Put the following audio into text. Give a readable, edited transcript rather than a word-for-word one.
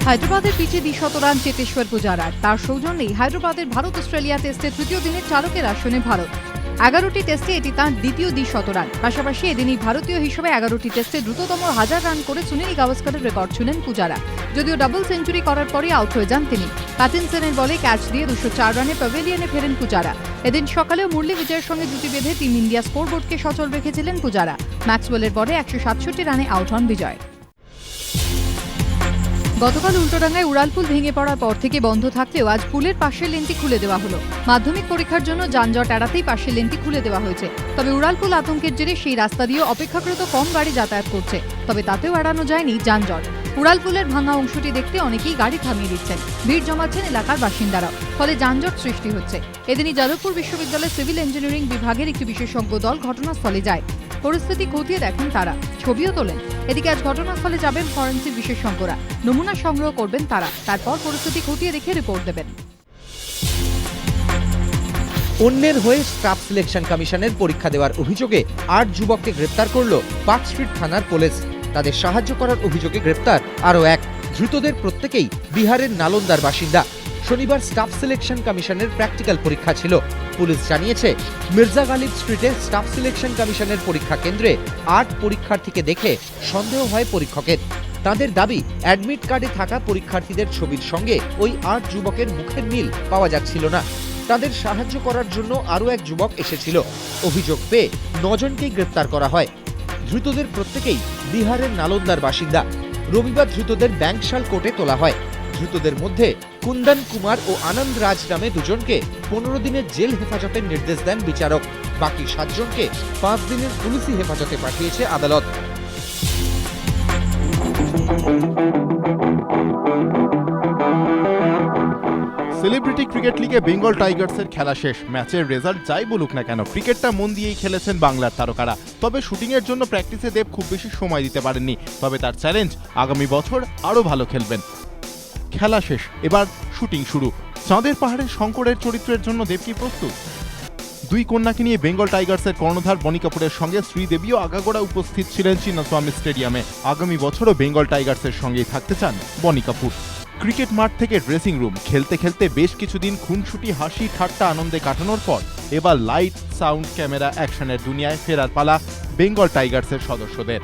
হায়দ্রাবাদের পিচে ২০ রান চেতেশ্বর পূজারার। তার সৌজন্যেই হায়দ্রাবাদের ভারত অস্ট্রেলিয়া টেস্টের তৃতীয় দিনের চালকের আসনে ভারত। ১১টি টেস্টে এটি তাঁর দ্বিতীয় ২০ রান। পাশাপাশি এদিনই ভারতীয় হিসেবে ১১টি টেস্টে দ্রুততম ১০০০ রান করে সুনীল গাভাস্করের রেকর্ড ছুঁলেন পূজারা। যদিও ডাবল সেঞ্চুরি করার পরই আউট হয়ে যান তিনি। প্যাটিনসনের বলে ক্যাচ দিয়ে ২০৪ রানে প্যাভিলিয়নে ফেরেন পূজারা। এদিন সকালেও মুরলী বিজয়ের সঙ্গে জুটি বেঁধে টিম ইন্ডিয়া স্কোরবোর্ডকে সচল রেখেছিলেন পূজারা। ম্যাক্সওয়েলের বলে ১৬৭ রানে আউট হন বিজয়। গতকাল উল্টোডাঙ্গায় উড়ালপুল ভেঙে পড়ার পর থেকে বন্ধ থাকলেও আজ পুলের পাশের লেনটি খুলে দেওয়া হলো। মাধ্যমিক পরীক্ষার জন্য যানজট এড়াতেই পাশের লেনটি খুলে দেওয়া হয়েছে। তবে উড়ালপুল আতঙ্কের জেরে সেই রাস্তা দিয়েও অপেক্ষাকৃত কম গাড়ি যাতায়াত করছে। তবে তাতেও এড়ানো যায়নি যানজট। উড়ালপুলের ভাঙা অংশটি দেখতে অনেকেই গাড়ি থামিয়ে দিচ্ছেন। ভিড় জমাচ্ছেন এলাকার বাসিন্দারাও। ফলে যানজট সৃষ্টি হচ্ছে। এদিনই যাদবপুর বিশ্ববিদ্যালয়ের সিভিল ইঞ্জিনিয়ারিং বিভাগের একটি বিশেষজ্ঞ দল ঘটনাস্থলে যায়। পরিস্থিতি খতিয়ে দেখেন তারা, ছবিও তোলেন। এদিকে আজ ঘটনাস্থলে যাবেন ফরেনসিক বিশেষজ্ঞরা। নমুনা সংগ্রহ করবেন তারা। তারপর পরিস্থিতি খতিয়ে দেখে রিপোর্ট দেবেন। অন্যের হয়ে স্টাফ সিলেকশন কমিশনের পরীক্ষা দেওয়ার অভিযোগে ৮ যুবককে গ্রেপ্তার করল পার্ক স্ট্রিট থানার পুলিশ। তাদের সাহায্য করার অভিযোগে গ্রেপ্তার আরও এক। ধৃতদের প্রত্যেকেই বিহারের নালন্দার বাসিন্দা। শনিবার স্টাফ সিলেকশন কমিশনের প্র্যাকটিক্যাল পরীক্ষা ছিল। পুলিশ জানিয়েছে, মির্জা গালিব স্ট্রিটে স্টাফ সিলেকশন কমিশনের পরীক্ষা কেন্দ্রে ৮ পরীক্ষার্থীকে দেখে সন্দেহ হয় পরীক্ষকের। তাদের দাবি, অ্যাডমিট কার্ডে থাকা পরীক্ষার্থীদের ছবির সঙ্গে ওই ৮ যুবকের মুখের মিল পাওয়া যাচ্ছিল না। তাদের সাহায্য করার জন্য আরও এক যুবক এসেছিল। অভিযোগ পেয়ে ৯ জনকেই গ্রেপ্তার করা হয়। ধৃতদের প্রত্যেকেই বিহারের নালন্দার বাসিন্দা। রবিবার ধৃতদের ব্যাংকশাল কোর্টে তোলা হয়। ধৃতদের মধ্যে কুন্দন কুমার ও আনন্দ রাজ নামে দুজনকে ১৫ দিনের জেল হেফাজতের নির্দেশ দেন বিচারক। বাকি ৭ জনকে ৫ দিনের পুলিশি হেফাজতে পাঠিয়েছে আদালত। সেলিব্রিটি ক্রিকেট লিগে বেঙ্গল টাইগার্সের খেলা শেষ। ম্যাচের রেজাল্ট যাই বলুক না কেন, ক্রিকেটটা মন দিয়েই খেলেছেন বাংলার তারকারা। তবে শুটিংয়ের জন্য প্র্যাকটিসে দেব খুব বেশি সময় দিতে পারেননি। তবে তার চ্যালেঞ্জ, আগামী বছর আরও ভালো খেলবেন। খেলা শেষ, এবার শুটিং শুরু। চাঁদের পাহাড়ের শঙ্করের চরিত্রের জন্য দেব কি প্রস্তুত? দুই কন্যাকে নিয়ে বেঙ্গল টাইগার্সের কর্ণধার বনি কাপুরের সঙ্গে শ্রীদেবীও আগাগোড়া উপস্থিত ছিলেন চিন্নাস্বামী স্টেডিয়ামে। আগামী বছরও বেঙ্গল টাইগার্সের সঙ্গেই থাকতে চান বনি কাপুর। ক্রিকেট মাঠ থেকে ড্রেসিং রুম, খেলতে খেলতে বেশ কিছুদিন খুনসুটি, হাসি ঠাট্টা, আনন্দে কাটানোর পর এবার লাইট, সাউন্ড, ক্যামেরা, অ্যাকশনের দুনিয়ায় ফেরার পালা বেঙ্গল টাইগার্সের সদস্যদের।